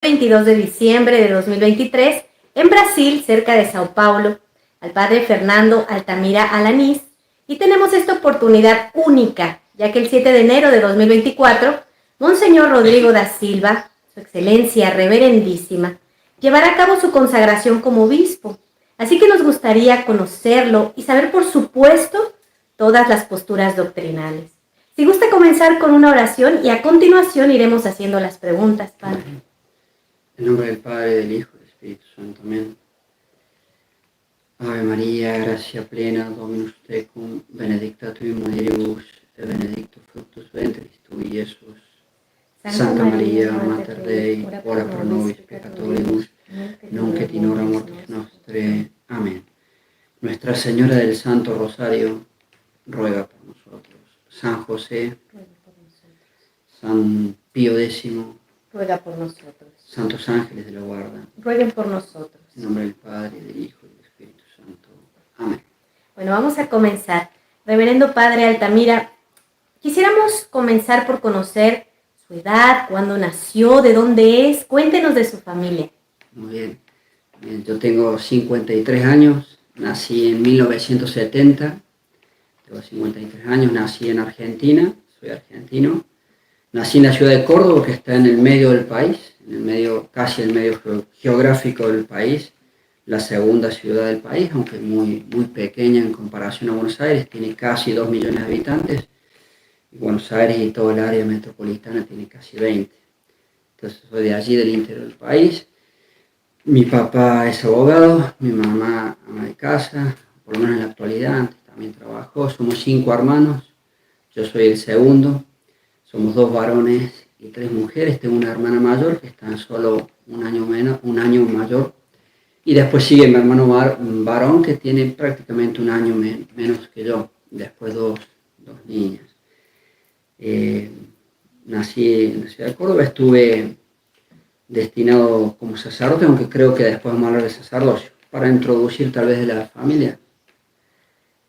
22 de diciembre de 2023 en Brasil, cerca de Sao Paulo, al padre Fernando Altamira Alanís, y tenemos esta oportunidad única, ya que el 7 de enero de 2024, Monseñor Rodrigo da Silva, su excelencia reverendísima, llevará a cabo su consagración como obispo. Así que nos gustaría conocerlo y saber, por supuesto, todas las posturas doctrinales. Si gusta comenzar con una oración y a continuación iremos haciendo las preguntas, padre. En nombre del Padre, del Hijo y del Espíritu Santo. Amén. Ave María, gracia plena, Dominus tecum, benedicta tui mulieribus, et benedictus fructus ventris tui, Iesus. Santa Maria, Mater Dei, ora pro nobis peccatoribus, nunc et in hora mortis nostre. Amén. Nuestra Señora del Santo Rosario, ruega por nosotros. San José, San Pío X, Ruega por nosotros. Santos ángeles de la guarda, Rueguen por nosotros. en nombre del Padre, del Hijo y del Espíritu Santo. Amén. Bueno, vamos a comenzar. Reverendo Padre Altamira, quisiéramos comenzar por conocer su edad, cuándo nació, de dónde es. Cuéntenos de su familia. Muy bien. Yo tengo 53 años, nací en 1970, tengo 53 años, nací en Argentina, soy argentino. Nací en la ciudad de Córdoba, que está en el medio del país, casi el medio geográfico del país, la segunda ciudad del país, aunque muy pequeña en comparación a Buenos Aires, tiene casi 2 millones de habitantes, y Buenos Aires y todo el área metropolitana tiene casi 20. Entonces soy de allí, del interior del país. Mi papá es abogado, mi mamá ama de casa, por lo menos en la actualidad, antes también trabajó. Somos 5 hermanos, yo soy el segundo. Somos 2 varones y 3 mujeres. Tengo una hermana mayor que está solo un año mayor. Y después sigue mi hermano varón que tiene prácticamente un año menos que yo. Después dos niñas. Nací en la ciudad de Córdoba. Estuve destinado como sacerdote, aunque creo que después vamos a hablar de sacerdocio, para introducir tal vez de la familia.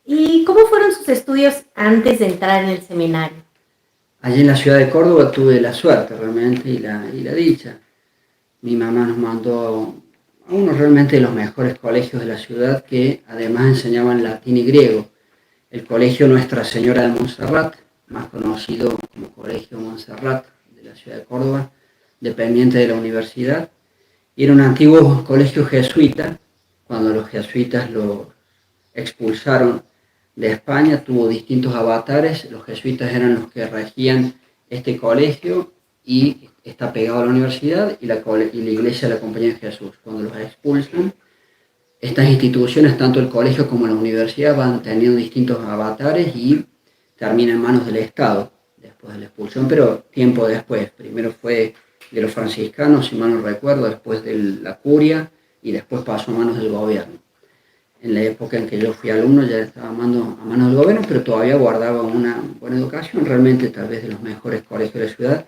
¿Y cómo fueron sus estudios antes de entrar en el seminario? Allí en la ciudad de Córdoba tuve la suerte realmente y la dicha. Mi mamá nos mandó a uno realmente de los mejores colegios de la ciudad, que además enseñaban latín y griego. El colegio Nuestra Señora de Montserrat, más conocido como Colegio Montserrat de la ciudad de Córdoba, dependiente de la universidad. Y era un antiguo colegio jesuita. Cuando los jesuitas lo expulsaron de España, tuvo distintos avatares. Los jesuitas eran los que regían este colegio y está pegado a la universidad y la iglesia de la Compañía de Jesús. Cuando los expulsan, estas instituciones, tanto el colegio como la universidad, van teniendo distintos avatares y terminan en manos del Estado después de la expulsión, pero tiempo después. Primero fue de los franciscanos, si mal no recuerdo, después de la curia y después pasó a manos del gobierno. En la época en que yo fui alumno ya estaba a manos del gobierno, pero todavía guardaba una buena educación, realmente tal vez de los mejores colegios de la ciudad.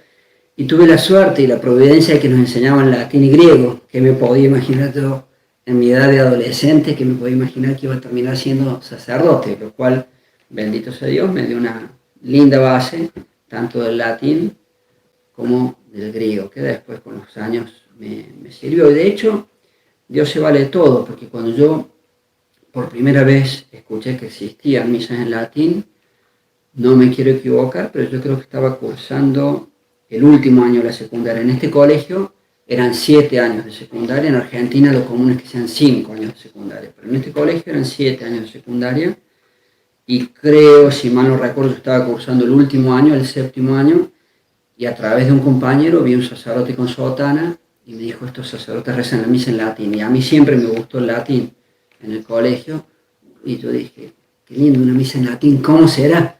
Y tuve la suerte y la providencia de que nos enseñaban latín y griego, que me podía imaginar yo en mi edad de adolescente, que me podía imaginar que iba a terminar siendo sacerdote, lo cual, bendito sea Dios, me dio una linda base, tanto del latín como del griego, que después con los años me sirvió. Y de hecho, Dios se vale todo, porque cuando yo por primera vez escuché que existían misas en latín, no me quiero equivocar, pero yo creo que estaba cursando el último año de la secundaria. En este colegio eran 7 años de secundaria, en Argentina lo común es que sean 5 años de secundaria, pero en este colegio eran 7 años de secundaria, y creo, si mal no recuerdo, yo estaba cursando el último año, el 7º año, y a través de un compañero vi un sacerdote con sotana, y me dijo, estos sacerdotes rezan la misa en latín, y a mí siempre me gustó el latín en el colegio, y yo dije, qué lindo una misa en latín, ¿cómo será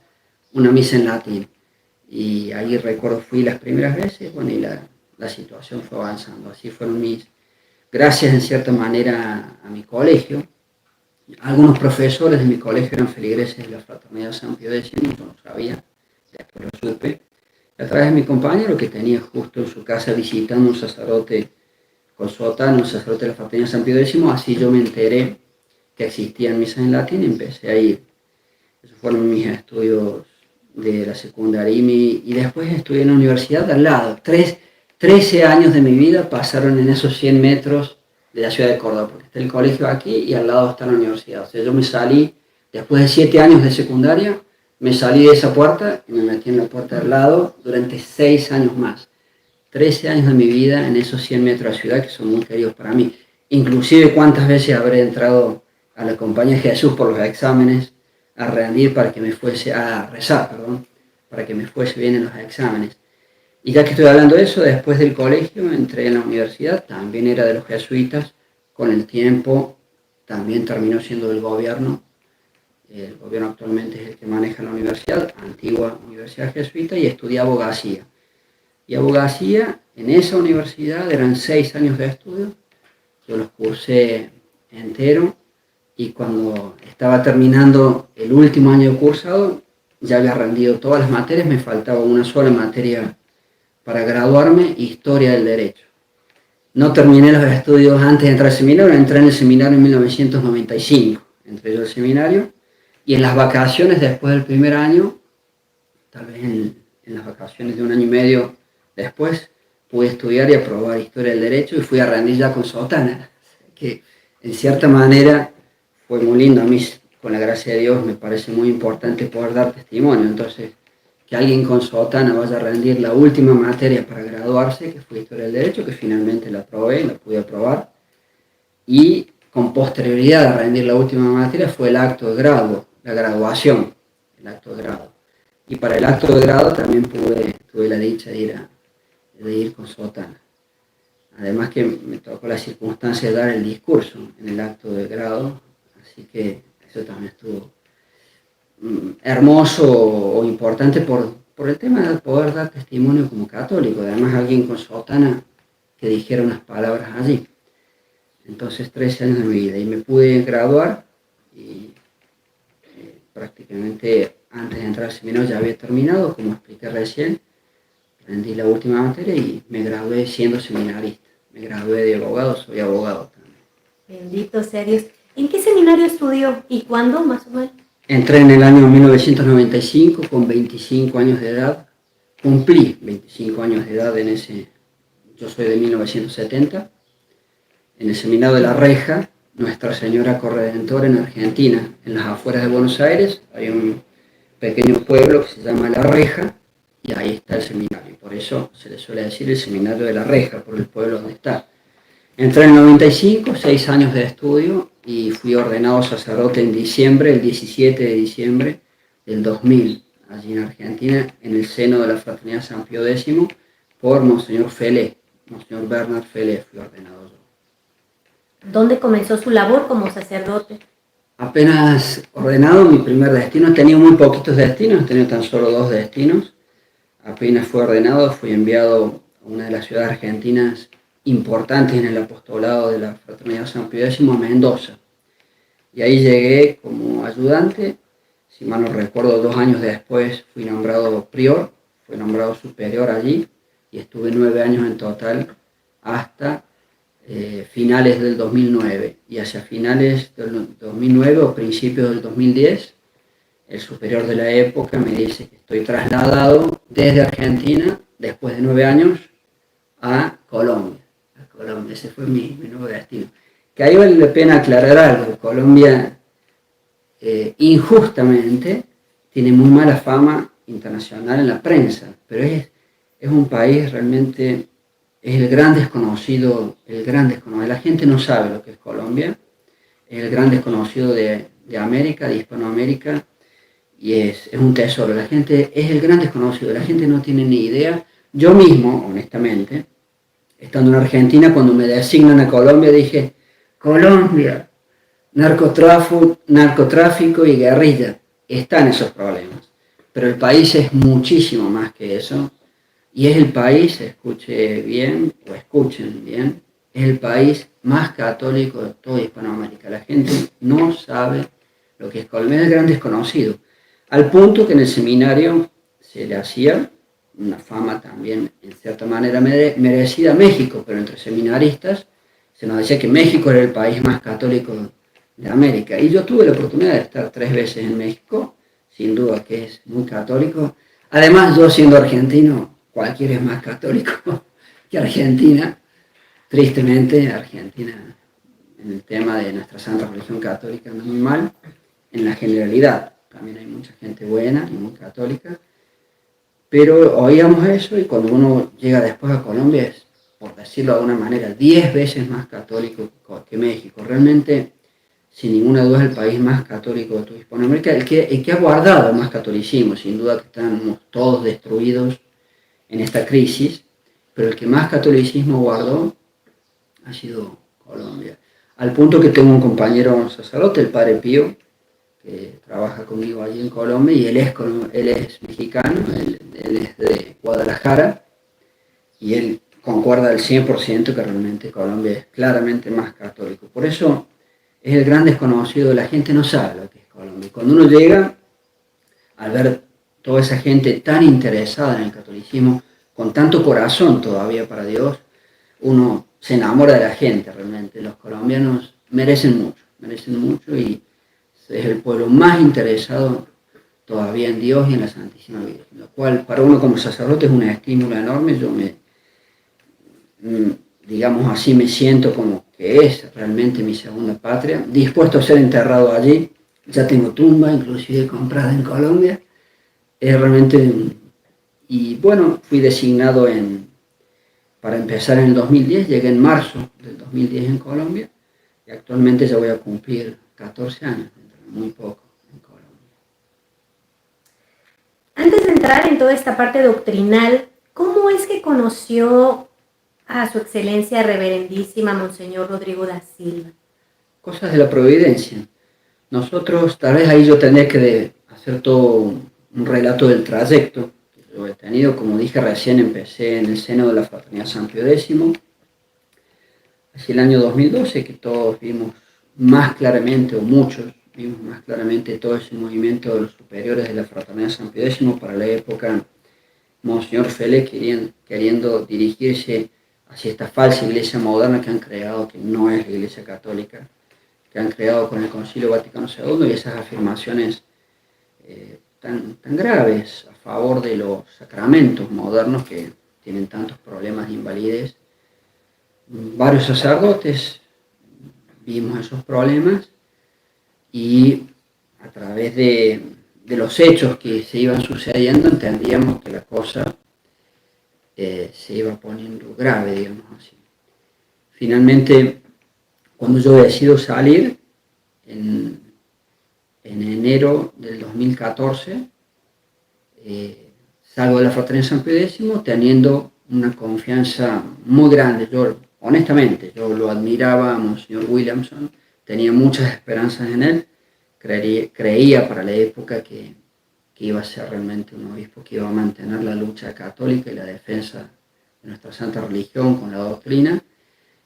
una misa en latín? Y ahí recuerdo, fui las primeras veces, bueno, y la situación fue avanzando. Así fueron gracias en cierta manera a mi colegio. Algunos profesores de mi colegio eran feligreses de la Fraternidad San Pío X, yo no sabía, después lo supe. A través de mi compañero, que tenía justo en su casa visitando un sacerdote con sotana, un sacerdote de la Fraternidad San Pío X, así yo me enteré que existían misas en latín y empecé a ir. Esos fueron mis estudios de la secundaria y después estudié en la universidad de al lado, tres 13 años de mi vida pasaron en esos 100 metros de la ciudad de Córdoba, porque está el colegio aquí y al lado está la universidad. O sea, yo me salí, después de 7 años de secundaria, me salí de esa puerta y me metí en la puerta del lado durante 6 años más. 13 años de mi vida en esos 100 metros de ciudad que son muy queridos para mí. Inclusive cuántas veces habré entrado a la compañía de Jesús por los exámenes, a rendir para que me fuese, a rezar, perdón, para que me fuese bien en los exámenes. Y ya que estoy hablando de eso, después del colegio entré en la universidad, también era de los jesuitas, con el tiempo también terminó siendo del gobierno. El gobierno actualmente es el que maneja la universidad, antigua universidad jesuita, y estudié abogacía. Y abogacía, en esa universidad eran 6 años de estudio, yo los cursé entero, y cuando estaba terminando el último año de cursado, ya había rendido todas las materias, me faltaba una sola materia para graduarme, Historia del Derecho. No terminé los estudios antes de entrar al seminario, entré en el seminario en 1995, entré yo al seminario, y en las vacaciones después del primer año, tal vez en las vacaciones de un año y medio después, pude estudiar y aprobar Historia del Derecho y fui a rendir ya con sotana, que en cierta manera fue muy lindo. A mí, con la gracia de Dios, me parece muy importante poder dar testimonio. Entonces, que alguien con sotana vaya a rendir la última materia para graduarse, que fue Historia del Derecho, que finalmente la aprobé, la pude aprobar, y con posterioridad a rendir la última materia fue el acto de grado, la graduación, el acto de grado. Y para el acto de grado también tuve la dicha de ir con sotana. Además que me tocó la circunstancia de dar el discurso en el acto de grado, así que eso también estuvo hermoso o importante por el tema de poder dar testimonio como católico. Además, alguien con sotana que dijera unas palabras allí. Entonces, 13 años de mi vida y me pude graduar y prácticamente antes de entrar al seminario ya había terminado, como expliqué recién. Rendí la última materia y me gradué siendo seminarista. Me gradué de abogado, soy abogado también. Bendito sea Dios. ¿En qué seminario estudió y cuándo, más o menos? Entré en el año 1995 con 25 años de edad. Cumplí 25 años de edad en ese... Yo soy de 1970. En el seminario de La Reja, Nuestra Señora Corredentora en Argentina, en las afueras de Buenos Aires, hay un pequeño pueblo que se llama La Reja, y ahí está el seminario. Por eso se le suele decir el seminario de La Reja, por el pueblo donde está. Entré en el 95, 6 años de estudio, y fui ordenado sacerdote en diciembre, el 17 de diciembre del 2000, allí en Argentina, en el seno de la Fraternidad San Pío X, por Monseñor Felé, Monseñor Bernard Felé, fui ordenado yo. ¿Dónde comenzó su labor como sacerdote? Apenas ordenado, mi primer destino, he tenido muy poquitos destinos, he tenido tan solo 2 destinos. Apenas fue ordenado, fui enviado a una de las ciudades argentinas importantes en el apostolado de la Fraternidad San Pío X, a Mendoza. Y ahí llegué como ayudante, si mal no recuerdo, 2 años después fui nombrado prior, fui nombrado superior allí, y estuve 9 años en total hasta finales del 2009. Y hacia finales del 2009 o principios del 2010, el superior de la época me dice que estoy trasladado desde Argentina, después de 9 años, a Colombia. Ese fue mi nuevo destino. Que ahí vale la pena aclarar algo. Colombia, injustamente, tiene muy mala fama internacional en la prensa, pero es un país realmente, es el gran desconocido, la gente no sabe lo que es Colombia, es el gran desconocido de América, de Hispanoamérica, y es un tesoro. La gente es el gran desconocido, la gente no tiene ni idea. Yo mismo, honestamente, estando en Argentina, cuando me designan a Colombia, dije, Colombia, narcotráfico y guerrilla, están esos problemas. Pero el país es muchísimo más que eso, y es el país, escuchen bien, es el país más católico de toda Hispanoamérica. La gente no sabe lo que es Colombia, es el gran desconocido. Al punto que en el seminario se le hacía una fama también, en cierta manera, merecida a México, pero entre seminaristas se nos decía que México era el país más católico de América. Y yo tuve la oportunidad de estar 3 veces en México, sin duda que es muy católico. Además, yo siendo argentino, cualquiera es más católico que Argentina. Tristemente, Argentina, en el tema de nuestra santa religión católica, anda muy mal, en la generalidad. También hay mucha gente buena y muy católica, pero oíamos eso y cuando uno llega después a Colombia es, por decirlo de alguna manera, 10 veces más católico que México. Realmente, sin ninguna duda, es el país más católico de toda Hispanoamérica, el que ha guardado más catolicismo. Sin duda que estamos todos destruidos en esta crisis, pero el que más catolicismo guardó ha sido Colombia. Al punto que tengo un compañero sacerdote, el padre Pío, que trabaja conmigo allí en Colombia, y él es mexicano, él es de Guadalajara, y él concuerda al 100% que realmente Colombia es claramente más católico. Por eso es el gran desconocido, la gente no sabe lo que es Colombia. Cuando uno llega, al ver toda esa gente tan interesada en el catolicismo, con tanto corazón todavía para Dios, uno se enamora de la gente realmente. Los colombianos merecen mucho y es el pueblo más interesado todavía en Dios y en la Santísima Virgen, lo cual para uno como sacerdote es un estímulo enorme. Yo digamos así, me siento como que es realmente mi segunda patria, dispuesto a ser enterrado allí. Ya tengo tumba, inclusive comprada en Colombia. Es realmente, y bueno, fui designado para empezar en el 2010, llegué en marzo del 2010 en Colombia, y actualmente ya voy a cumplir 14 años, muy poco en Colombia. Antes de entrar en toda esta parte doctrinal, ¿cómo es que conoció a su excelencia reverendísima Monseñor Rodrigo da Silva? Cosas de la providencia. Nosotros, tal vez ahí yo tendré que hacer todo un relato del trayecto que yo he tenido. Como dije recién, empecé en el seno de la Fraternidad San Pío X, hacia el año 2012, que todos vimos más claramente, o muchos vimos más claramente todo ese movimiento de los superiores de la Fraternidad San Pío X para la época, Monseñor Felé queriendo dirigirse hacia esta falsa iglesia moderna que han creado, que no es la iglesia católica, que han creado con el Concilio Vaticano II, y esas afirmaciones tan graves a favor de los sacramentos modernos que tienen tantos problemas de invalidez. Varios sacerdotes vimos esos problemas y a través de los hechos que se iban sucediendo entendíamos que la cosa se iba poniendo grave, digamos así. Finalmente, cuando yo decido salir en enero del 2014, salgo de la Fraternidad San Pío X teniendo una confianza muy grande. Yo, honestamente, yo lo admiraba a Monseñor Williamson, tenía muchas esperanzas en él, creía para la época que iba a ser realmente un obispo que iba a mantener la lucha católica y la defensa de nuestra santa religión con la doctrina,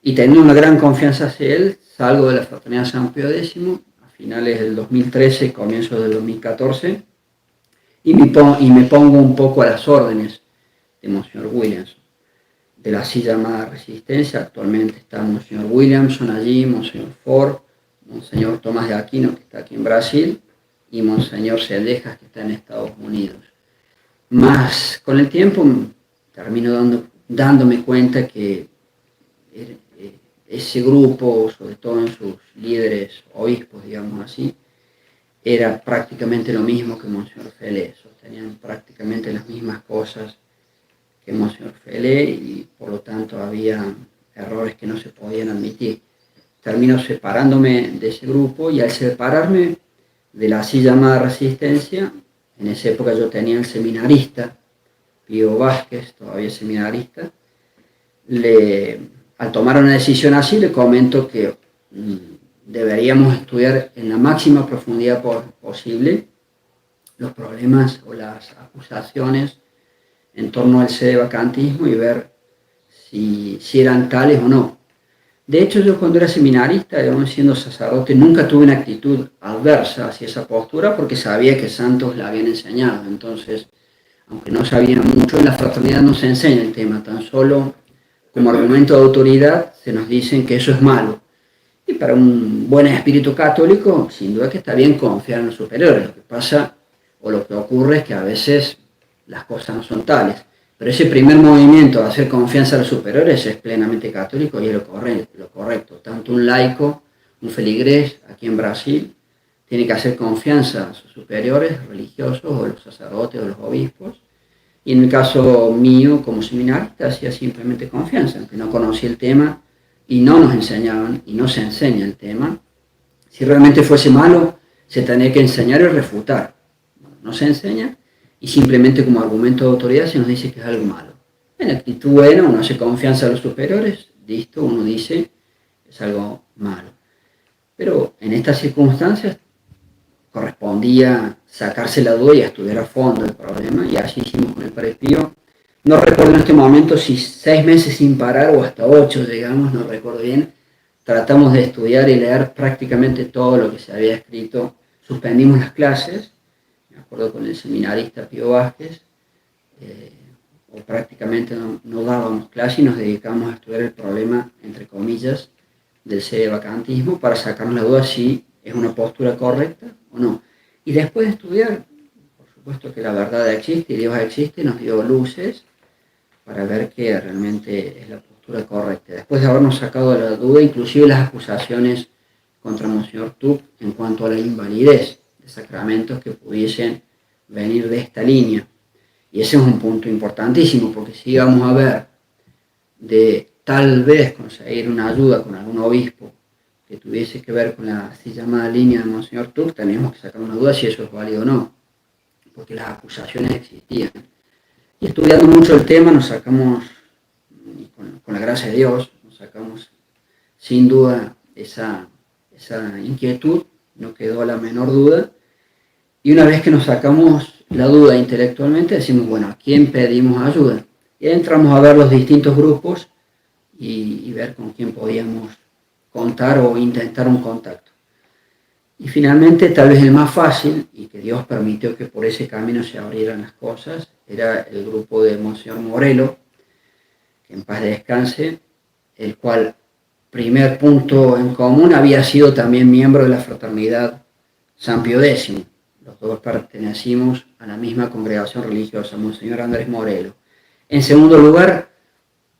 y teniendo una gran confianza hacia él, salgo de la Fraternidad San Pío X a finales del 2013, comienzos del 2014, y me pongo un poco a las órdenes de Monseñor Williamson, de la así llamada Resistencia. Actualmente está Monseñor Williamson allí, Monseñor Ford, Monseñor Tomás de Aquino, que está aquí en Brasil, y Monseñor Celdejas, que está en Estados Unidos. Más con el tiempo termino dándome cuenta que ese grupo, sobre todo en sus líderes obispos, digamos así, era prácticamente lo mismo que Monseñor Felé, sostenían prácticamente las mismas cosas que Monseñor Felé, y por lo tanto había errores que no se podían admitir. Termino separándome de ese grupo, y al separarme de la así llamada Resistencia, en esa época yo tenía el seminarista, Pío Vázquez, todavía seminarista, al tomar una decisión así le comento que deberíamos estudiar en la máxima profundidad posible los problemas o las acusaciones en torno al sedevacantismo y ver si eran tales o no. De hecho, yo cuando era seminarista, aún siendo sacerdote, nunca tuve una actitud adversa hacia esa postura porque sabía que santos la habían enseñado. Entonces, aunque no sabía mucho, en la fraternidad no se enseña el tema, tan solo como argumento de autoridad se nos dicen que eso es malo. Y para un buen espíritu católico, sin duda que está bien confiar en los superiores. Lo que pasa o lo que ocurre es que a veces las cosas no son tales. Pero ese primer movimiento de hacer confianza a los superiores es plenamente católico y es lo correcto. Tanto un laico, un feligrés aquí en Brasil, tiene que hacer confianza a sus superiores religiosos o los sacerdotes o los obispos. Y en el caso mío como seminarista hacía simplemente confianza, aunque no conocía el tema y no nos enseñaban y no se enseña el tema. Si realmente fuese malo, se tenía que enseñar y refutar. Bueno, no se enseña y simplemente como argumento de autoridad se nos dice que es algo malo. En actitud buena, uno hace confianza a los superiores, listo, uno dice es algo malo. Pero en estas circunstancias correspondía sacarse la duda y estudiar a fondo el problema, y así hicimos con el Padre Pío. No recuerdo en este momento si 6 meses sin parar o hasta 8 llegamos, no recuerdo bien. Tratamos de estudiar y leer prácticamente todo lo que se había escrito. Suspendimos las clases, me acuerdo con el seminarista Pío Vázquez, o prácticamente no dábamos clase y nos dedicamos a estudiar el problema, entre comillas, del sedevacantismo para sacarnos la duda si es una postura correcta o no. Y después de estudiar, por supuesto que la verdad existe y Dios existe, nos dio luces para ver que realmente es la postura correcta. Después de habernos sacado la duda, inclusive las acusaciones contra Monseñor Tuc en cuanto a la invalidez de sacramentos que pudiesen venir de esta línea. Y ese es un punto importantísimo, porque si íbamos a ver de tal vez conseguir una ayuda con algún obispo que tuviese que ver con la así llamada línea de Monseñor Tuc, teníamos que sacar una duda si eso es válido o no, porque las acusaciones existían. Y estudiando mucho el tema nos sacamos, con la gracia de Dios, nos sacamos sin duda esa inquietud, no quedó la menor duda. Y una vez que nos sacamos la duda intelectualmente, decimos, bueno, ¿a quién pedimos ayuda? Y entramos a ver los distintos grupos y ver con quién podíamos contar o intentar un contacto. Y finalmente, tal vez el más fácil, y que Dios permitió que por ese camino se abrieran las cosas, era el grupo de Monseñor Morelo, que en paz descanse, el cual, primer punto en común, había sido también miembro de la fraternidad San Pío X. Los dos pertenecimos a la misma congregación religiosa, Monseñor Andrés Morelo. En segundo lugar,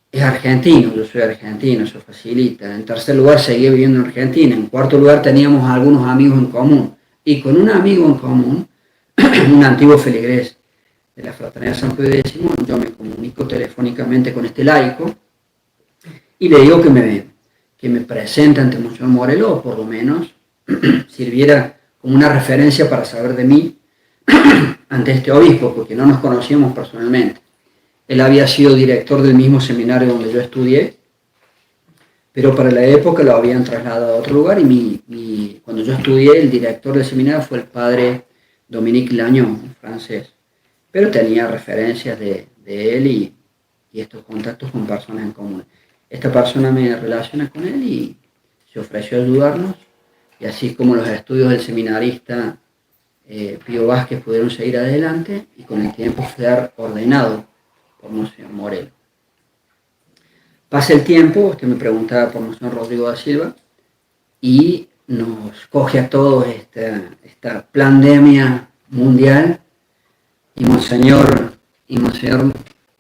es argentino, yo soy argentino, eso facilita. En tercer lugar, seguía viviendo en Argentina. En cuarto lugar, teníamos algunos amigos en común. Y con un amigo en común, un antiguo feligrés de la fraternidad San Pío X, yo me comunico telefónicamente con este laico y le digo que me presente ante Monseñor Morelo, o por lo menos sirviera como una referencia para saber de mí ante este obispo, porque no nos conocíamos personalmente. Él había sido director del mismo seminario donde yo estudié, pero para la época lo habían trasladado a otro lugar y cuando yo estudié, el director del seminario fue el padre Dominique Lagnon, francés, pero tenía referencias de él y estos contactos con personas en común. Esta persona me relaciona con él y se ofreció a ayudarnos, y así como los estudios del seminarista Pío Vázquez pudieron seguir adelante y con el tiempo ser ordenado por Monseñor Morelo. Pasa el tiempo, usted me preguntaba por Monseñor Rodrigo da Silva, y nos coge a todos esta pandemia mundial, y Monseñor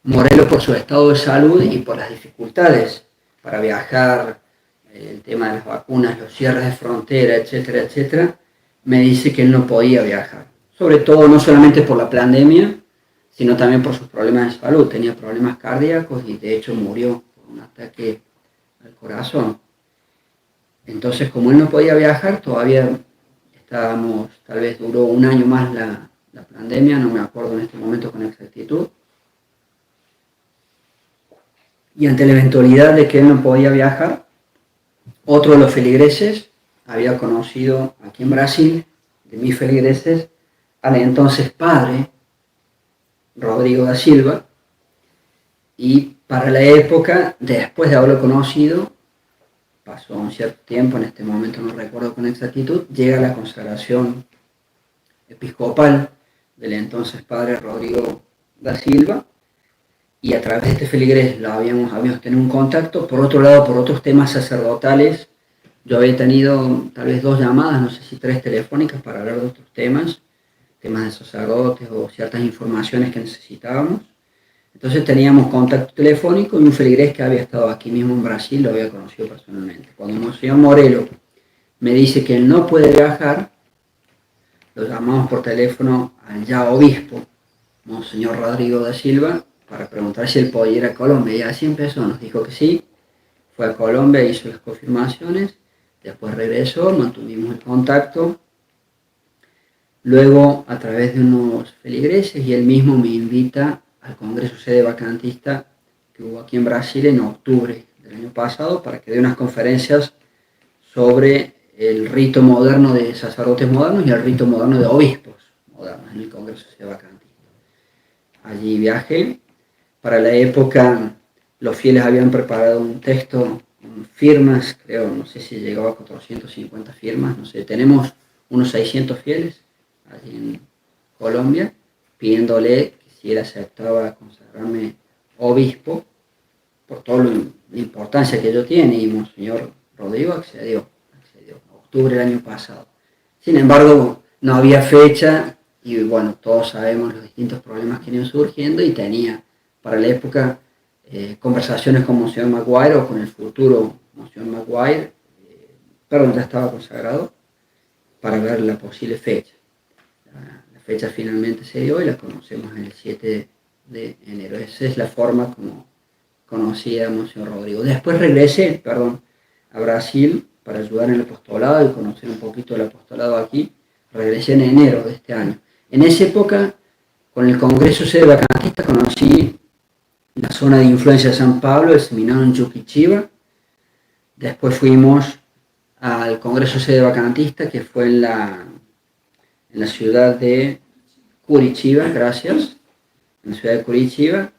Morelo, por su estado de salud y por las dificultades para viajar, el tema de las vacunas, los cierres de frontera, etcétera, etcétera, me dice que él no podía viajar. Sobre todo, no solamente por la pandemia, sino también por sus problemas de salud. Tenía problemas cardíacos y de hecho murió por un ataque al corazón. Entonces, como él no podía viajar, todavía estábamos, tal vez duró un año más la pandemia, no me acuerdo en este momento con exactitud. Y ante la eventualidad de que él no podía viajar, otro de los feligreses había conocido aquí en Brasil, de mis feligreses, al entonces padre Rodrigo da Silva, y para la época, después de haberlo conocido, pasó un cierto tiempo, en este momento no recuerdo con exactitud, llega la consagración episcopal del entonces padre Rodrigo da Silva, y a través de este feligrés habíamos tenido un contacto. Por otro lado, por otros temas sacerdotales, yo había tenido tal vez 2 llamadas, no sé si 3 telefónicas, para hablar de otros temas de sacerdotes o ciertas informaciones que necesitábamos. Entonces teníamos contacto telefónico y un feligrés que había estado aquí mismo en Brasil lo había conocido personalmente. Cuando Monseñor Morelo me dice que él no puede viajar, lo llamamos por teléfono al ya obispo, Monseñor Rodrigo da Silva, para preguntar si él podía ir a Colombia. Y así empezó, nos dijo que sí, fue a Colombia, hizo las confirmaciones, después regresó, mantuvimos el contacto. Luego, a través de unos feligreses, y él mismo me invita al Congreso Sede Vacantista que hubo aquí en Brasil en octubre del año pasado para que dé unas conferencias sobre el rito moderno de sacerdotes modernos y el rito moderno de obispos modernos en el Congreso Sede Vacantista. Allí viajé. Para la época, los fieles habían preparado un texto con firmas, creo, no sé si llegaba a 450 firmas, no sé, tenemos unos 600 fieles allí en Colombia, pidiéndole que si él aceptaba consagrarme obispo, por toda la importancia que ello tiene, y Monseñor Rodrigo accedió en octubre del año pasado. Sin embargo, no había fecha, y bueno, todos sabemos los distintos problemas que iban surgiendo, y tenía para la época conversaciones con Monseñor Maguire o con el futuro Monseñor Maguire, perdón, ya estaba consagrado, para ver la posible fecha. La fecha finalmente se dio y la conocemos el 7 de enero. Esa es la forma como conocí a Monseñor Rodrigo. Después regresé, a Brasil para ayudar en el apostolado y conocer un poquito el apostolado aquí. Regresé en enero de este año. En esa época, con el Congreso Sede Vacantista, conocí la zona de influencia de San Pablo, el seminario en Chuquicamata. Después fuimos al Congreso Sede Vacantista, que fue en la ciudad de Curitiba, gracias, en la ciudad de Curitiba.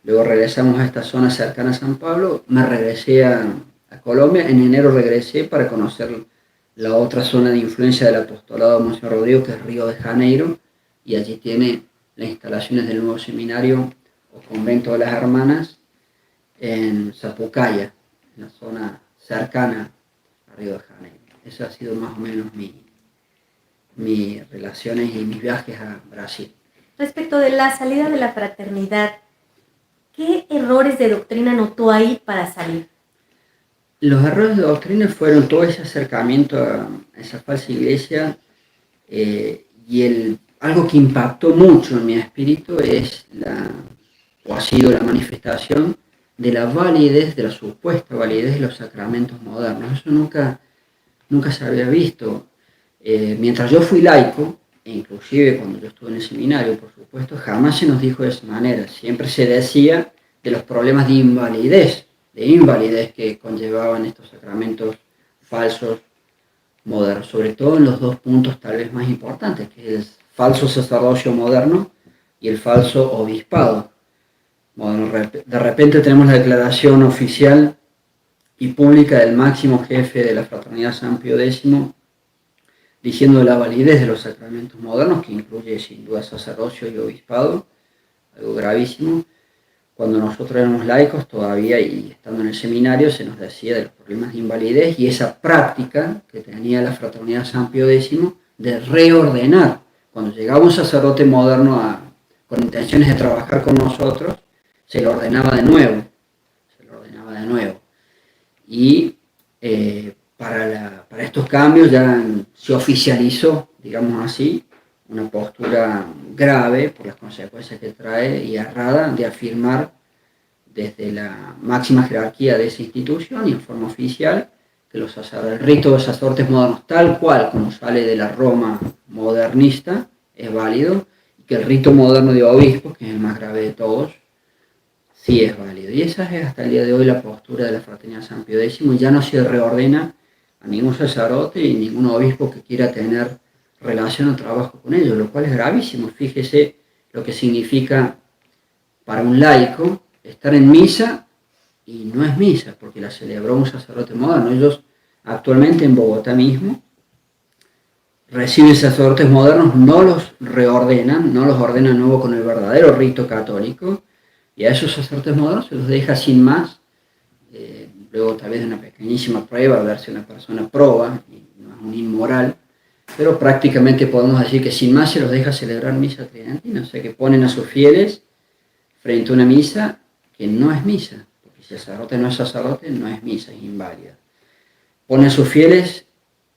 Luego regresamos a esta zona cercana a San Pablo, me regresé a Colombia, en enero regresé para conocer la otra zona de influencia del apostolado de Monseñor Rodrigo, que es Río de Janeiro, y allí tiene las instalaciones del nuevo seminario o convento de las hermanas en Sapucaia, en la zona cercana a Río de Janeiro. Eso ha sido más o menos mis relaciones y mis viajes a Brasil. Respecto de la salida de la fraternidad, ¿qué errores de doctrina notó ahí para salir? Los errores de doctrina fueron todo ese acercamiento a esa falsa iglesia y algo que impactó mucho en mi espíritu ha sido la manifestación de la validez, de la supuesta validez de los sacramentos modernos. Eso nunca se había visto. Mientras yo fui laico, e inclusive cuando yo estuve en el seminario, por supuesto, jamás se nos dijo de esa manera. Siempre se decía de los problemas de invalidez que conllevaban estos sacramentos falsos modernos, sobre todo en los dos puntos tal vez más importantes, que es el falso sacerdocio moderno y el falso obispado. Bueno, de repente tenemos la declaración oficial y pública del máximo jefe de la Fraternidad San Pío X, diciendo la validez de los sacramentos modernos, que incluye sin duda sacerdocio y obispado, algo gravísimo. Cuando nosotros éramos laicos todavía y estando en el seminario se nos decía de los problemas de invalidez y esa práctica que tenía la Fraternidad San Pío X de reordenar. Cuando llegaba un sacerdote moderno con intenciones de trabajar con nosotros, se lo ordenaba de nuevo. Y para estos cambios ya se oficializó, digamos así, una postura grave por las consecuencias que trae y errada de afirmar desde la máxima jerarquía de esa institución y en forma oficial que el rito de sacerdotes modernos tal cual como sale de la Roma modernista es válido y que el rito moderno de obispos, que es el más grave de todos, sí es válido. Y esa es hasta el día de hoy la postura de la Fraternidad San Pío X, y ya no se reordena a ningún sacerdote y ningún obispo que quiera tener relación o trabajo con ellos, lo cual es gravísimo. Fíjese lo que significa para un laico estar en misa y no es misa, porque la celebró un sacerdote moderno. Ellos actualmente en Bogotá mismo reciben sacerdotes modernos, no los reordenan, no los ordenan de nuevo con el verdadero rito católico, y a esos sacerdotes modernos se los deja sin más, luego tal vez de una pequeñísima prueba, a ver si una persona proba, y no es un inmoral, pero prácticamente podemos decir que sin más se los deja celebrar misa tridentina, o sea que ponen a sus fieles frente a una misa que no es misa, porque si el sacerdote no es misa, es inválida. Pone a sus fieles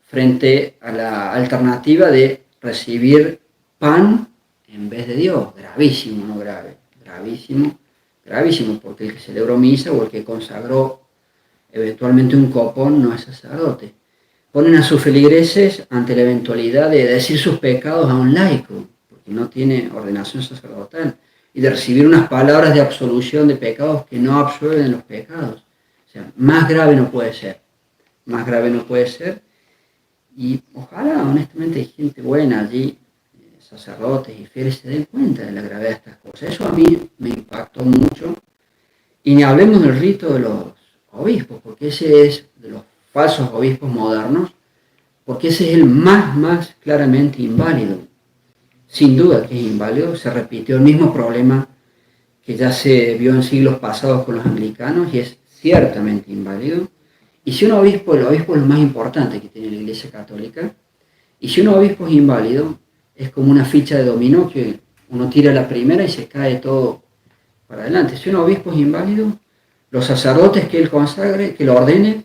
frente a la alternativa de recibir pan en vez de Dios. Gravísimo, no grave, gravísimo, porque el que celebró misa o el que consagró eventualmente un copón no es sacerdote. Ponen a sus feligreses ante la eventualidad de decir sus pecados a un laico, porque no tiene ordenación sacerdotal, y de recibir unas palabras de absolución de pecados que no absuelven los pecados. O sea, más grave no puede ser. Más grave no puede ser. Y ojalá, honestamente, hay gente buena allí, sacerdotes y fieles, se den cuenta de la gravedad de estas cosas. Eso a mí me impactó mucho. Y ni hablemos del rito de los obispos, porque ese es de los falsos obispos modernos, porque ese es el más claramente inválido. Sin duda que es inválido, se repitió el mismo problema que ya se vio en siglos pasados con los anglicanos y es ciertamente inválido. Y si un obispo, el obispo es lo más importante que tiene la Iglesia Católica, y si un obispo es inválido, es como una ficha de dominó que uno tira la primera y se cae todo para adelante. Si un obispo es inválido, los sacerdotes que él consagre, que lo ordene,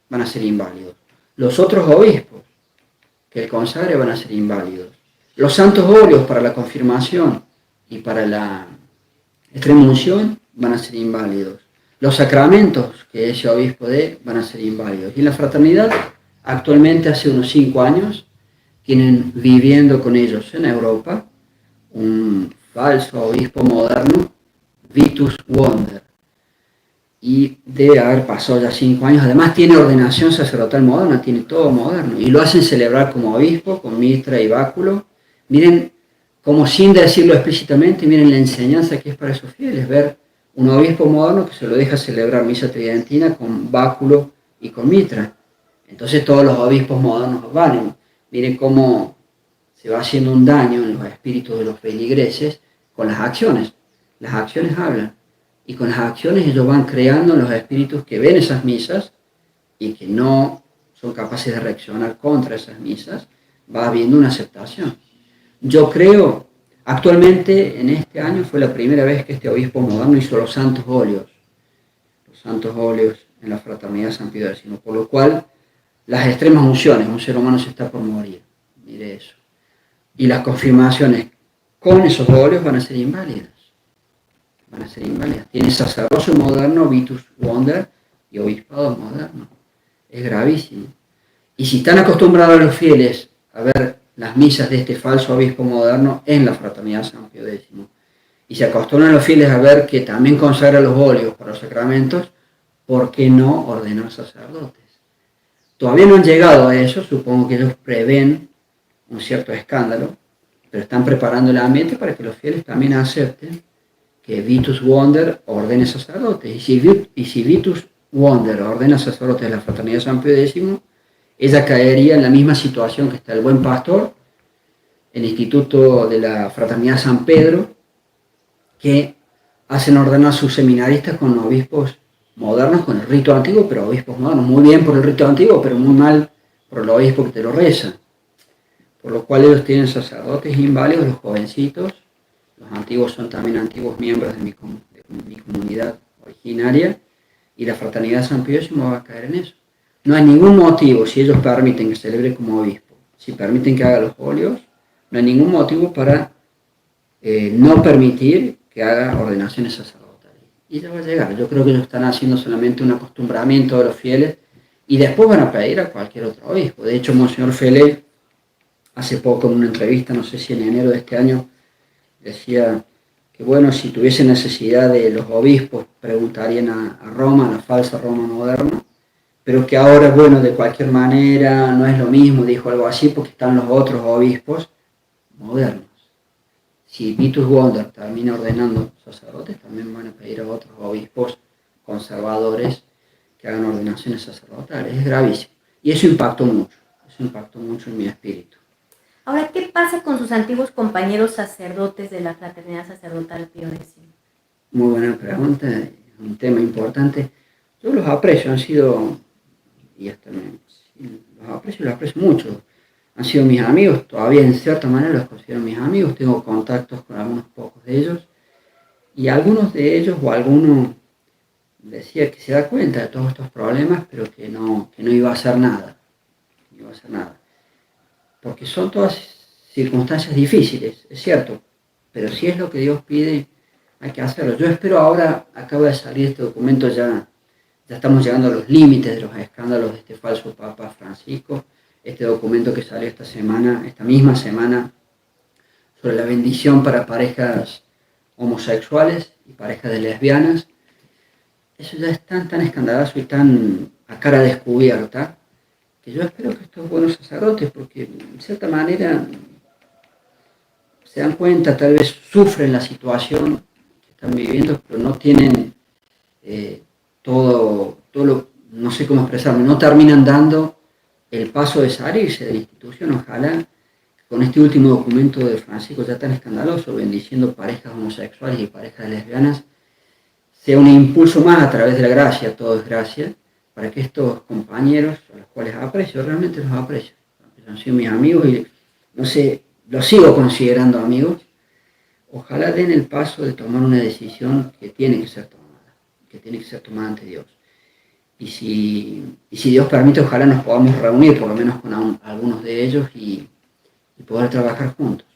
van a ser inválidos. Los otros obispos que él consagre van a ser inválidos. Los santos óleos para la confirmación y para la extremaunción van a ser inválidos. Los sacramentos que ese obispo dé van a ser inválidos. Y en la fraternidad, actualmente hace unos 5 años, tienen viviendo con ellos en Europa un falso obispo moderno, Vitus Wonder. Y debe haber pasado ya 5 años. Además tiene ordenación sacerdotal moderna, tiene todo moderno. Y lo hacen celebrar como obispo, con mitra y báculo. Miren, como sin decirlo explícitamente, miren la enseñanza que es para esos fieles, ver un obispo moderno que se lo deja celebrar misa tridentina con báculo y con mitra. Entonces todos los obispos modernos valen. Miren cómo se va haciendo un daño en los espíritus de los feligreses con las acciones. Las acciones hablan. Y con las acciones ellos van creando en los espíritus que ven esas misas y que no son capaces de reaccionar contra esas misas, va habiendo una aceptación. Yo creo, actualmente en este año fue la primera vez que este obispo moderno hizo los santos óleos en la fraternidad San Pío X, por lo cual las extremas unciones, un ser humano se está por morir, mire eso, y las confirmaciones con esos óleos van a ser inválidas. Tiene sacerdocio moderno, Vitus Wonder, y obispado moderno. Es gravísimo. Y si están acostumbrados los fieles a ver las misas de este falso obispo moderno en la fraternidad San Pío X, y se acostumbran los fieles a ver que también consagra los óleos para los sacramentos, ¿por qué no ordenar sacerdotes? Todavía no han llegado a eso, supongo que ellos prevén un cierto escándalo, pero están preparando el ambiente para que los fieles también acepten que Vitus Wonder ordene sacerdotes. Y si Vitus Wonder ordena sacerdotes de la fraternidad San Pío X, ella caería en la misma situación que está el Buen Pastor, el Instituto de la Fraternidad San Pedro, que hacen ordenar a sus seminaristas con obispos modernos, con el rito antiguo, pero obispos modernos. Muy bien por el rito antiguo, pero muy mal por el obispo que te lo reza. Por lo cual ellos tienen sacerdotes inválidos, los jovencitos. Los antiguos son también antiguos miembros de mi comunidad originaria, y la fraternidad San Pío X va a caer en eso. No hay ningún motivo, si ellos permiten que celebre como obispo, si permiten que haga los óleos, no hay ningún motivo para no permitir que haga ordenaciones sacerdotales. Y ya va a llegar. Yo creo que ellos están haciendo solamente un acostumbramiento de los fieles y después van a pedir a cualquier otro obispo. De hecho, Monseñor Felé, hace poco en una entrevista, no sé si en enero de este año, decía que bueno, si tuviese necesidad de los obispos, preguntarían a Roma, a la falsa Roma moderna, pero que ahora, bueno, de cualquier manera no es lo mismo, dijo algo así, porque están los otros obispos modernos. Si Vitus Wonder termina ordenando sacerdotes, también van a pedir a otros obispos conservadores que hagan ordenaciones sacerdotales. Es gravísimo. Y eso impactó mucho en mi espíritu. Ahora, ¿qué pasa con sus antiguos compañeros sacerdotes de la Fraternidad Sacerdotal Pío X? Muy buena pregunta, es un tema importante. Yo los aprecio, han sido, y hasta los aprecio mucho. Han sido mis amigos, todavía en cierta manera los considero mis amigos, tengo contactos con algunos pocos de ellos. Y algunos de ellos o alguno decía que se da cuenta de todos estos problemas, pero que no iba a hacer nada. No iba a hacer nada. Porque son todas circunstancias difíciles, es cierto, pero si es lo que Dios pide, hay que hacerlo. Yo espero ahora, acaba de salir este documento, ya estamos llegando a los límites de los escándalos de este falso Papa Francisco, este documento que salió esta misma semana, sobre la bendición para parejas homosexuales y parejas de lesbianas. Eso ya es tan escandaloso y tan a cara descubierta, que yo espero que estos buenos sacerdotes, porque en cierta manera se dan cuenta, tal vez sufren la situación que están viviendo, pero no tienen todo lo, no sé cómo expresarme, no terminan dando el paso de salirse de la institución. Ojalá con este último documento de Francisco ya tan escandaloso, bendiciendo parejas homosexuales y parejas lesbianas, sea un impulso más a través de la gracia, todo es gracia, para que estos compañeros, a los cuales aprecio, realmente los aprecio, han sido mis amigos y no sé, los sigo considerando amigos, ojalá den el paso de tomar una decisión que tiene que ser tomada ante Dios. Y si Dios permite, ojalá nos podamos reunir por lo menos con algunos de ellos y poder trabajar juntos,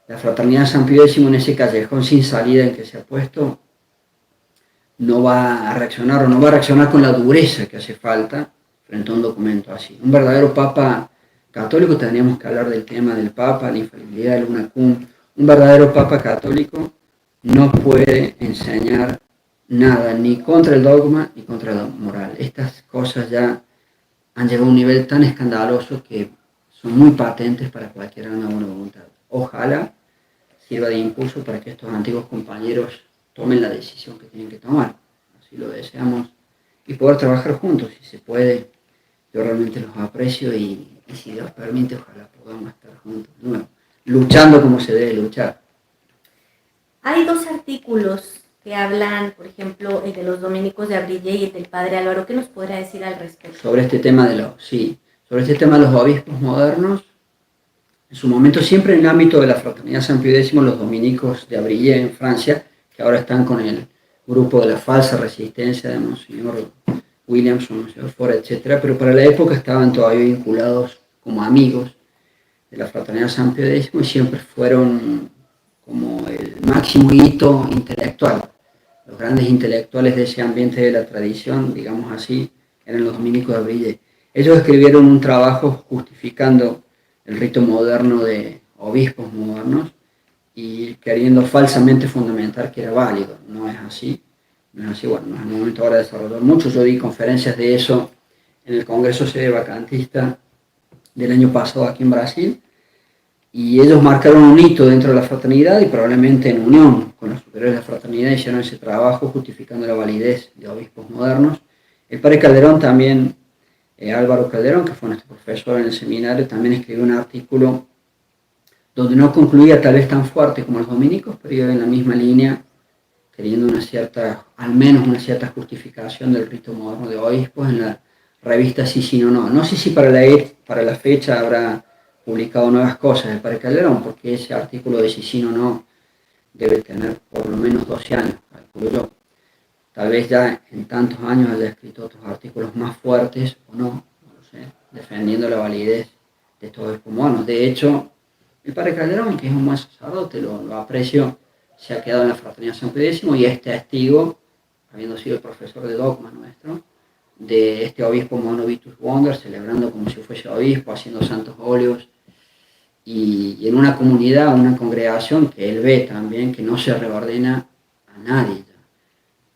La Fraternidad San Pío X, en ese callejón sin salida en que se ha puesto, no va a reaccionar con la dureza que hace falta frente a un documento así. Un verdadero Papa católico, tendríamos que hablar del tema del Papa, la infalibilidad del Unacum. Un verdadero Papa católico no puede enseñar nada, ni contra el dogma, ni contra la moral. Estas cosas ya han llegado a un nivel tan escandaloso que son muy patentes para cualquiera de una buena voluntad. Ojalá sirva de impulso para que estos antiguos compañeros tomen la decisión que tienen que tomar. Así lo deseamos. Y poder trabajar juntos, si se puede. Yo realmente los aprecio y si Dios permite, ojalá podamos estar juntos de nuevo, luchando como se debe luchar. Hay dos artículos que hablan, por ejemplo, el de los dominicos de Abrillé y el del padre Álvaro. ¿Qué nos podrá decir al respecto? Sobre este tema de los obispos modernos, en su momento siempre en el ámbito de la Fraternidad San Pío X, los dominicos de Abrillé en Francia, que ahora están con el grupo de la falsa resistencia de Monseñor Williamson, Monseñor Ford, etc. Pero para la época estaban todavía vinculados como amigos de la Fraternidad San Pío X y siempre fueron como el máximo hito intelectual. Los grandes intelectuales de ese ambiente de la tradición, digamos así, eran los dominicos de Abrillé. Ellos escribieron un trabajo justificando el rito moderno de obispos modernos y queriendo falsamente fundamentar que era válido. No es así, bueno, no es el momento ahora de desarrollar mucho. Yo di conferencias de eso en el Congreso Sede Vacantista del año pasado aquí en Brasil, y ellos marcaron un hito dentro de la fraternidad y probablemente en unión con los superiores de la fraternidad hicieron ese trabajo justificando la validez de obispos modernos. El padre Calderón también, Álvaro Calderón, que fue nuestro profesor en el seminario, también escribió un artículo donde no concluía tal vez tan fuerte como los dominicos, pero iba en la misma línea, queriendo al menos una cierta justificación del rito moderno de obispos en la revista Sí, sí, no, no. No sé si para la fecha habrá publicado nuevas cosas el padre Calderón, porque ese artículo de Sí, sí, no debe tener por lo menos 12 años, calculo yo. Tal vez ya en tantos años haya escrito otros artículos más fuertes o no lo sé, defendiendo la validez de estos obispos modernos. De hecho, el padre Calderón, que es un buen sacerdote, lo aprecio, se ha quedado en la Fraternidad San Pío X y es testigo, habiendo sido el profesor de dogma nuestro, de este obispo moderno Vitus Wonder, celebrando como si fuese obispo, haciendo santos óleos, y en una comunidad, una congregación que él ve también que no se reordena a nadie.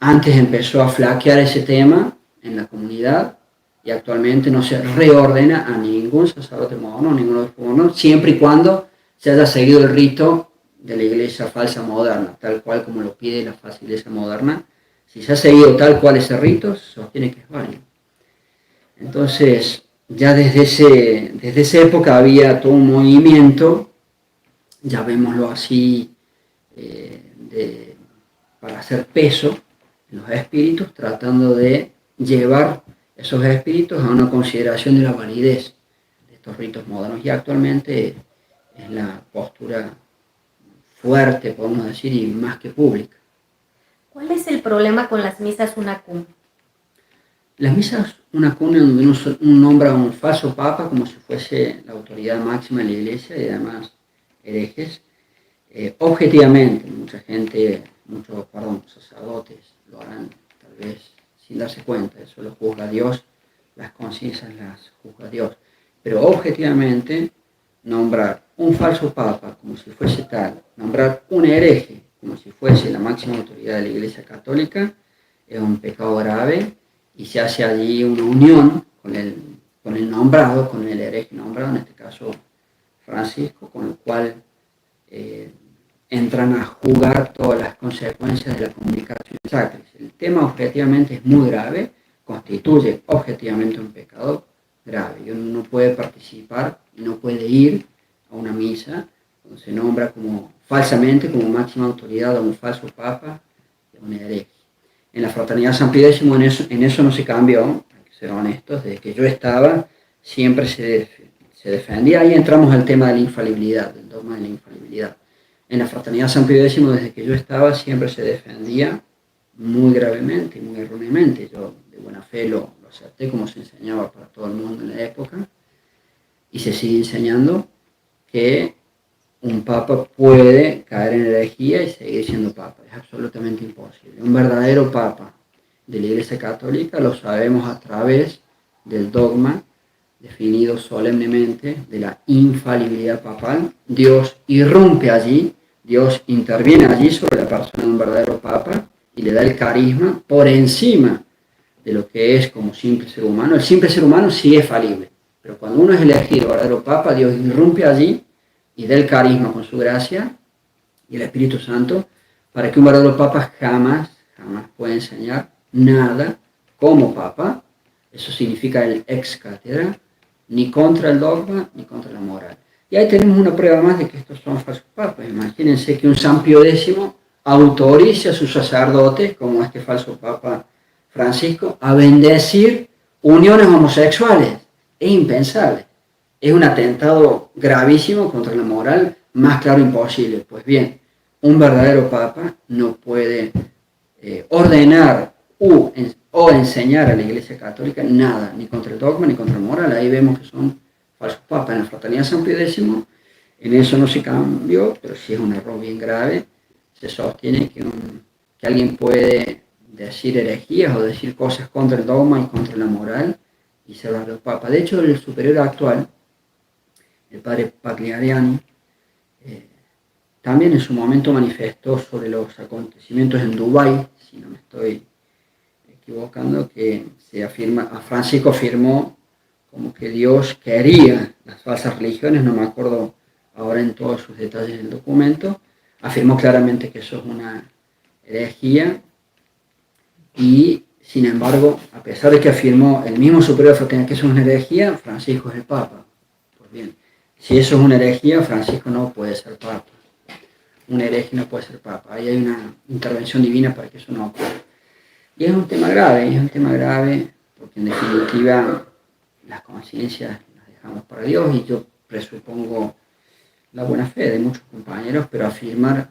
Antes empezó a flaquear ese tema en la comunidad y actualmente no se reordena a ningún sacerdote moderno, ningún obispo moderno, siempre y cuando se haya seguido el rito de la iglesia falsa moderna, tal cual como lo pide la falsa iglesia moderna. Si se ha seguido tal cual ese rito, se sostiene que es válido. Entonces, ya desde esa época había todo un movimiento, ya vémoslo así, para hacer peso en los espíritus, tratando de llevar esos espíritus a una consideración de la validez de estos ritos modernos. Y actualmente es la postura fuerte, podemos decir, y más que pública. ¿Cuál es el problema con las misas unacum? Las misas unacum, donde uno nombra a un falso papa como si fuese la autoridad máxima de la iglesia y además herejes, objetivamente, muchos sacerdotes lo harán tal vez sin darse cuenta, eso lo juzga Dios, las conciencias las juzga Dios, pero objetivamente nombrar un falso papa como si fuese tal, nombrar un hereje como si fuese la máxima autoridad de la Iglesia Católica, es un pecado grave y se hace allí una unión con el nombrado, con el hereje nombrado, en este caso Francisco, con el cual entran a jugar todas las consecuencias de la comunicación sacra. El tema objetivamente es muy grave, constituye objetivamente un pecado grave y uno no puede participar y no puede ir a una misa donde se nombra falsamente como máxima autoridad a un falso papa y a un hereje. En la Fraternidad San Pío X en eso no se cambió, hay que ser honestos, desde que yo estaba siempre se defendía, ahí entramos al tema de la infalibilidad, del dogma de la infalibilidad. En la Fraternidad San Pío X, desde que yo estaba, siempre se defendía muy gravemente, muy erróneamente. Yo de buena fe lo acepté como se enseñaba para todo el mundo en la época y se sigue enseñando que un papa puede caer en herejía y seguir siendo papa. Es absolutamente imposible. Un verdadero papa de la Iglesia Católica lo sabemos a través del dogma definido solemnemente de la infalibilidad papal. Dios irrumpe allí, Dios interviene allí sobre la persona de un verdadero papa y le da el carisma por encima de lo que es como simple ser humano. El simple ser humano sí es falible, pero cuando uno es elegido verdadero papa, Dios irrumpe allí y da el carisma con su gracia y el Espíritu Santo para que un verdadero papa jamás pueda enseñar nada como papa. Eso significa el ex cátedra, ni contra el dogma, ni contra la moral. Y ahí tenemos una prueba más de que estos son falsos papas. Imagínense que un San Pío X autorice a sus sacerdotes, como este falso papa Francisco, a bendecir uniones homosexuales. Es impensable. Es un atentado gravísimo contra la moral, más claro imposible. Pues bien, un verdadero papa no puede ordenar o enseñar a la Iglesia Católica nada, ni contra el dogma ni contra la moral. Ahí vemos que son falsos papas. En la Fraternidad San Pío X, en eso no se cambió, pero sí es un error bien grave. Se sostiene que alguien puede decir herejías o decir cosas contra el dogma y contra la moral y ser verdadero papa. De hecho, el superior actual, el padre Pagliariani, también en su momento manifestó sobre los acontecimientos en Dubái, si no me estoy equivocando, que Francisco afirmó como que Dios quería las falsas religiones, no me acuerdo ahora en todos sus detalles del documento, afirmó claramente que eso es una herejía y sin embargo, a pesar de que afirmó el mismo superior fraternal que eso es una herejía, Francisco es el papa. Pues bien, si eso es una herejía, Francisco no puede ser papa. Un hereje no puede ser papa. Ahí hay una intervención divina para que eso no ocurra. Y es un tema grave, porque en definitiva las conciencias las dejamos para Dios y yo presupongo la buena fe de muchos compañeros, pero afirmar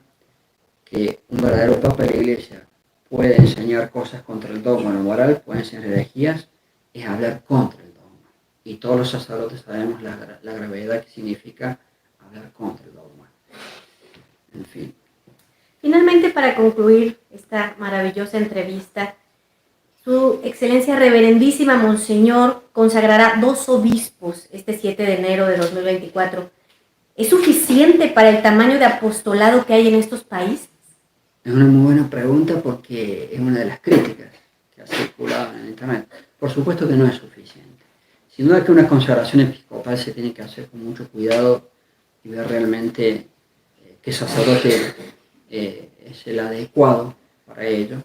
que un verdadero papa de la Iglesia puede enseñar cosas contra el dogma o la moral, pueden ser herejías, es hablar contra el dogma. Y todos los sacerdotes sabemos la gravedad que significa hablar contra el dogma. En fin. Finalmente, para concluir esta maravillosa entrevista, Su Excelencia Reverendísima Monseñor consagrará 2 obispos este 7 de enero de 2024. ¿Es suficiente para el tamaño de apostolado que hay en estos países? Es una muy buena pregunta porque es una de las críticas que ha circulado en el internet. Por supuesto que no es suficiente. Sin duda que una consagración episcopal se tiene que hacer con mucho cuidado y ver realmente qué sacerdote es el adecuado para ello.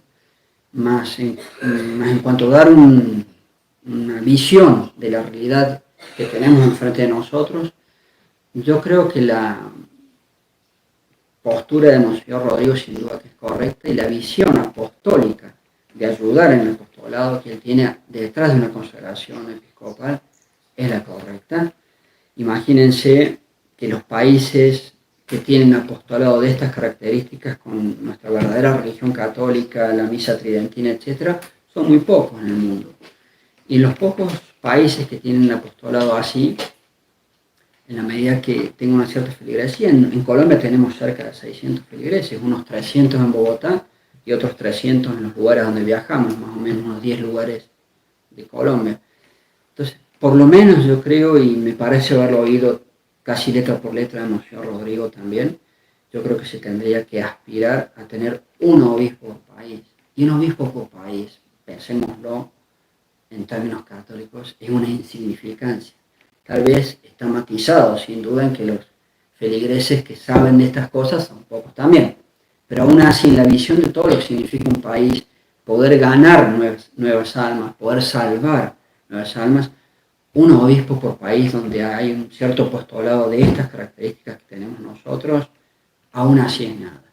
Más en cuanto a dar una visión de la realidad que tenemos enfrente de nosotros, yo creo que la postura de Monseñor Rodrigo sin duda que es correcta y la visión apostólica de ayudar en el apostolado que él tiene detrás de una consagración episcopal es la correcta. Imagínense que los países que tienen apostolado de estas características con nuestra verdadera religión católica, la misa tridentina, etc., son muy pocos en el mundo. Y los pocos países que tienen apostolado así, en la medida que tengo una cierta feligresía, en Colombia tenemos cerca de 600 feligreses, unos 300 en Bogotá y otros 300 en los lugares donde viajamos, más o menos unos 10 lugares de Colombia. Entonces, por lo menos yo creo, y me parece haberlo oído casi letra por letra de Monseñor Rodrigo también, yo creo que se tendría que aspirar a tener un obispo por país. Y un obispo por país, pensémoslo en términos católicos, es una insignificancia. Tal vez está matizado, sin duda, en que los feligreses que saben de estas cosas son pocos también. Pero aún así, en la visión de todo lo que significa un país, poder ganar nuevas almas, poder salvar nuevas almas, un obispo por país donde hay un cierto apostolado de estas características que tenemos nosotros, aún así es nada.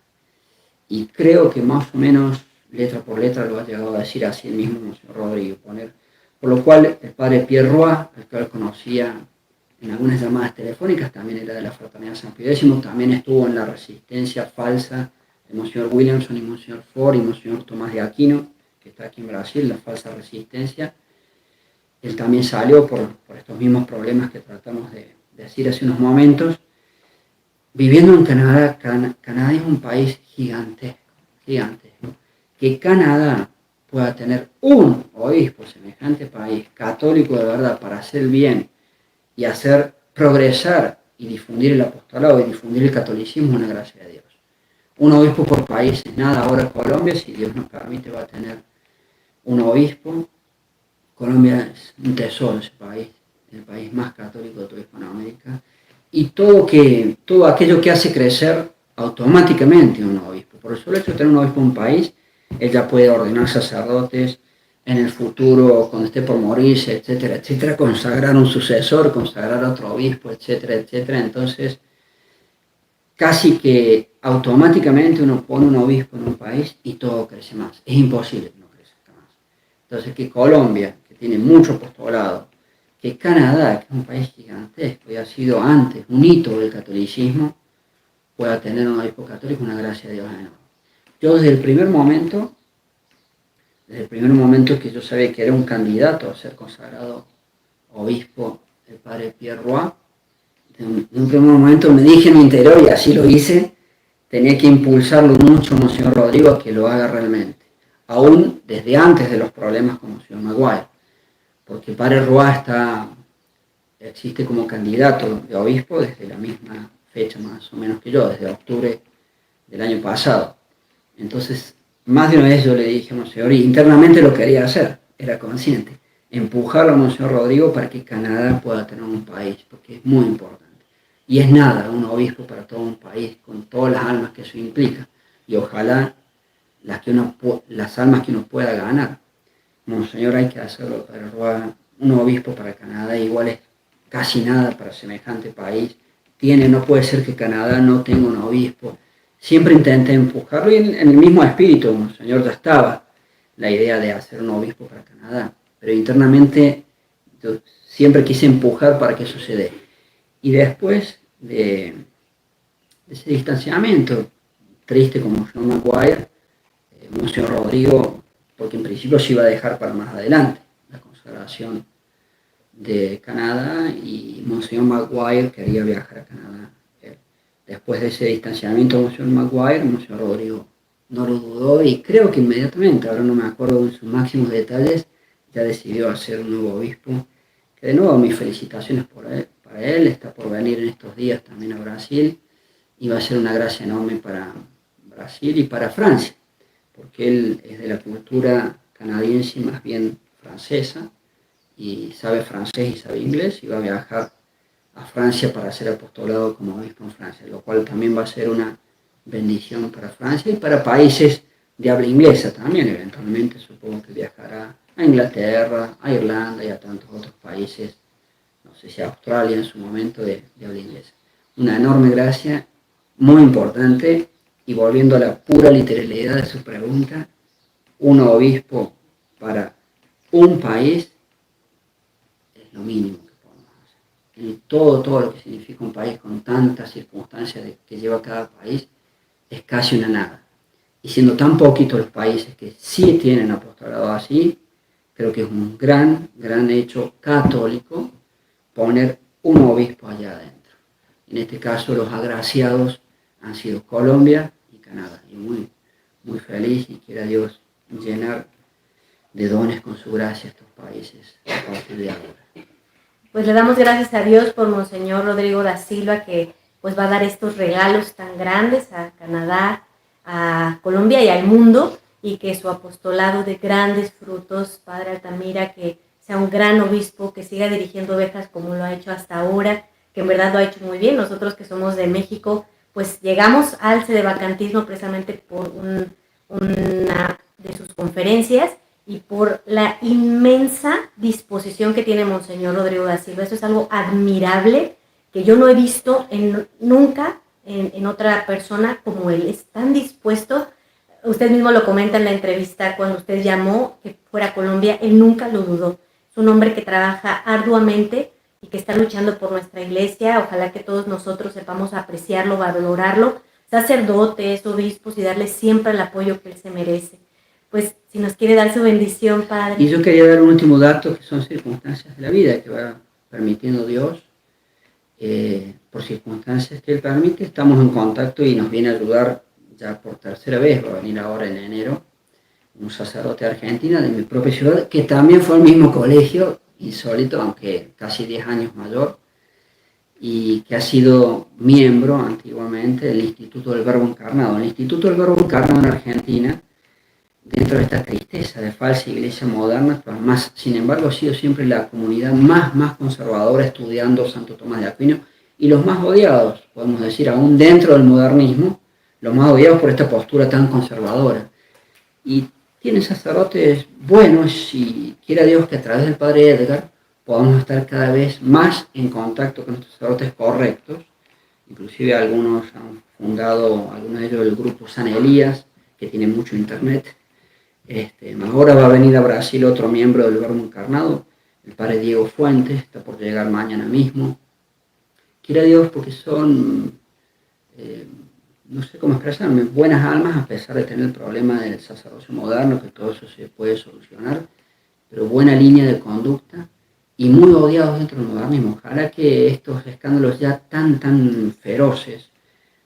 Y creo que más o menos, letra por letra, lo ha llegado a decir así el mismo Monseñor Rodrigo. Por lo cual, el padre Pierre Roy, al que él conocía en algunas llamadas telefónicas, también era de la Fraternidad San Pío X, también estuvo en la resistencia falsa de Monseñor Williamson y Monseñor Ford y Monseñor Tomás de Aquino, que está aquí en Brasil, la falsa resistencia. Él también salió por estos mismos problemas que tratamos de decir hace unos momentos. Viviendo en Canadá, Canadá es un país gigantesco, que Canadá pueda tener un obispo, semejante país, católico de verdad, para hacer bien y hacer progresar y difundir el apostolado y difundir el catolicismo, una gracia de Dios. Un obispo por país es nada. Ahora Colombia, si Dios nos permite, va a tener un obispo. Colombia es un tesoro, ese país, el país más católico de toda Hispanoamérica. Y todo aquello que hace crecer automáticamente un obispo. Por el solo hecho de tener un obispo en un país, él ya puede ordenar sacerdotes en el futuro, cuando esté por morirse, etcétera, etcétera, consagrar un sucesor, consagrar a otro obispo, etcétera, etcétera. Entonces, casi que automáticamente uno pone un obispo en un país y todo crece más. Es imposible que no crezca más. Entonces, que Colombia, que tiene mucho apostolado, que Canadá, que es un país gigantesco y ha sido antes un hito del catolicismo, pueda tener un obispo católico, una gracia de Dios enorme. Yo desde el primer momento que yo sabía que era un candidato a ser consagrado obispo, el padre Pierre Roy, en un primer momento me dije en mi interior, y así lo hice, tenía que impulsarlo mucho Monseñor Rodrigo a que lo haga realmente, aún desde antes de los problemas con Monseñor Maguire, porque el padre Roy existe como candidato de obispo desde la misma fecha más o menos que yo, desde octubre del año pasado. Entonces, más de una vez yo le dije a Monseñor, y internamente lo quería hacer, era consciente, empujarlo a Monseñor Rodrigo para que Canadá pueda tener un país, porque es muy importante. Y es nada, un obispo para todo un país, con todas las almas que eso implica. Y ojalá las almas que uno pueda ganar. Monseñor, hay que hacerlo, pero un obispo para Canadá igual es casi nada para semejante país. No puede ser que Canadá no tenga un obispo. Siempre intenté empujarlo y en el mismo espíritu, Monseñor, ya estaba la idea de hacer un obispo para Canadá. Pero internamente yo siempre quise empujar para que eso se dé. Y después de ese distanciamiento triste como John Maguire, Monseñor Rodrigo, porque en principio se iba a dejar para más adelante la consagración de Canadá, y Monseñor Maguire quería viajar a Canadá. Después de ese distanciamiento de Monseñor Maguire, Monseñor Rodrigo no lo dudó y creo que inmediatamente, ahora no me acuerdo en sus máximos detalles, ya decidió hacer un nuevo obispo. Que de nuevo mis felicitaciones para él, está por venir en estos días también a Brasil y va a ser una gracia enorme para Brasil y para Francia, porque él es de la cultura canadiense más bien francesa y sabe francés y sabe inglés y va a viajar a Francia para ser apostolado como obispo en Francia, lo cual también va a ser una bendición para Francia y para países de habla inglesa también. Eventualmente supongo que viajará a Inglaterra, a Irlanda y a tantos otros países, no sé si a Australia en su momento de habla inglesa. Una enorme gracia, muy importante, y volviendo a la pura literalidad de su pregunta, un obispo para un país es lo mínimo que podemos hacer. en todo lo que significa un país con tantas circunstancias que lleva cada país, es casi una nada. Y siendo tan poquitos los países que sí tienen apostolado así, creo que es un gran hecho católico poner un obispo allá adentro. En este caso los agraciados han sido Colombia y Canadá. Y muy feliz, y quiera Dios llenar de dones con su gracia a estos países a partir de ahora. Pues le damos gracias a Dios por Monseñor Rodrigo da Silva, que pues va a dar estos regalos tan grandes a Canadá, a Colombia y al mundo, y que su apostolado de grandes frutos, Padre Altamira, que sea un gran obispo, que siga dirigiendo ovejas como lo ha hecho hasta ahora, que en verdad lo ha hecho muy bien. Nosotros que somos de México, pues llegamos al sedevacantismo precisamente por una de sus conferencias y por la inmensa disposición que tiene Monseñor Rodrigo da Silva. Eso es algo admirable que yo no he visto nunca en otra persona como él. Es tan dispuesto. Usted mismo lo comenta en la entrevista cuando usted llamó que fuera a Colombia, él nunca lo dudó. Es un hombre que trabaja arduamente y que está luchando por nuestra iglesia. Ojalá que todos nosotros sepamos apreciarlo, valorarlo, sacerdotes, obispos, y darle siempre el apoyo que él se merece. Pues si nos quiere dar su bendición, Padre. Y yo quería dar un último dato, que son circunstancias de la vida que va permitiendo Dios. Por circunstancias que Él permite, estamos en contacto y nos viene a ayudar ya por tercera vez, va a venir ahora en enero, un sacerdote argentino de mi propia ciudad, que también fue al mismo colegio, insólito, aunque casi 10 años mayor, y que ha sido miembro antiguamente del Instituto del Verbo Encarnado. El Instituto del Verbo Encarnado en Argentina, dentro de esta tristeza de falsa iglesia moderna, pues más, sin embargo, ha sido siempre la comunidad más conservadora estudiando Santo Tomás de Aquino, y los más odiados, podemos decir, aún dentro del modernismo, los más odiados por esta postura tan conservadora. Y tiene sacerdotes buenos, y quiera Dios que a través del Padre Edgar podamos estar cada vez más en contacto con estos sacerdotes correctos. Inclusive algunos han fundado, algunos de ellos, el grupo San Elías, que tiene mucho internet. Ahora va a venir a Brasil otro miembro del Verbo Encarnado, el padre Diego Fuentes, está por llegar mañana mismo. Quiera Dios, porque son, no sé cómo expresarme, buenas almas, a pesar de tener el problema del sacerdocio moderno, que todo eso se puede solucionar, pero buena línea de conducta y muy odiados dentro del modernismo. Ojalá que estos escándalos ya tan feroces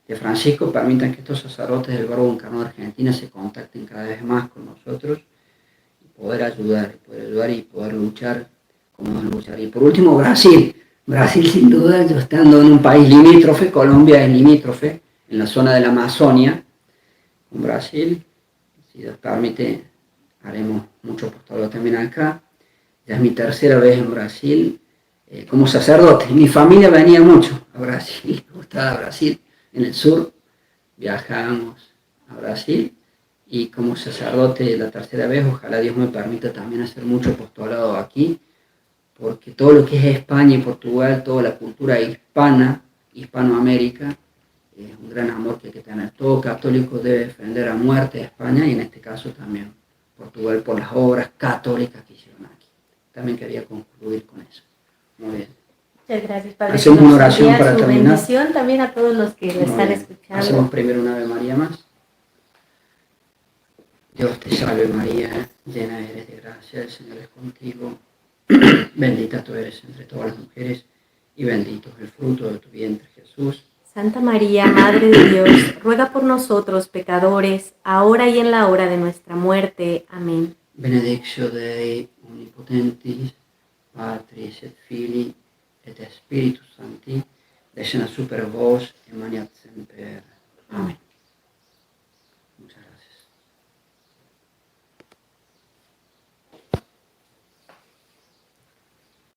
de Francisco permitan que estos sacerdotes del Verbo Encarnado de Argentina se contacten cada vez más con nosotros y poder ayudar y poder luchar como luchar. Y por último, Brasil sin duda, yo estando en un país limítrofe, Colombia es limítrofe, en la zona de la Amazonia, con Brasil, si Dios permite, haremos mucho apostolado también acá. Ya es mi tercera vez en Brasil como sacerdote. Mi familia venía mucho a Brasil, me gustaba Brasil. En el sur viajamos a Brasil, y como sacerdote la tercera vez, ojalá Dios me permita también hacer mucho apostolado aquí, porque todo lo que es España y Portugal, toda la cultura hispana, Hispanoamérica, es un gran amor que hay que tener. Todo católico debe defender a muerte a España, y en este caso también Portugal, por las obras católicas que hicieron aquí. También quería concluir con eso. Muy bien. Muchas gracias, Padre. Hacemos una oración para terminar. Bendición también a todos los que lo están escuchando. Hacemos primero una Ave María más. Dios te salve María, llena eres de gracia, el Señor es contigo. Bendita tú eres entre todas las mujeres, y bendito es el fruto de tu vientre, Jesús. Santa María, Madre de Dios, ruega por nosotros pecadores, ahora y en la hora de nuestra muerte. Amén. Benedictio Dei omnipotentis, Patris et Filii et Spiritus Sancti, descenda super vos et maniat semper. Amén.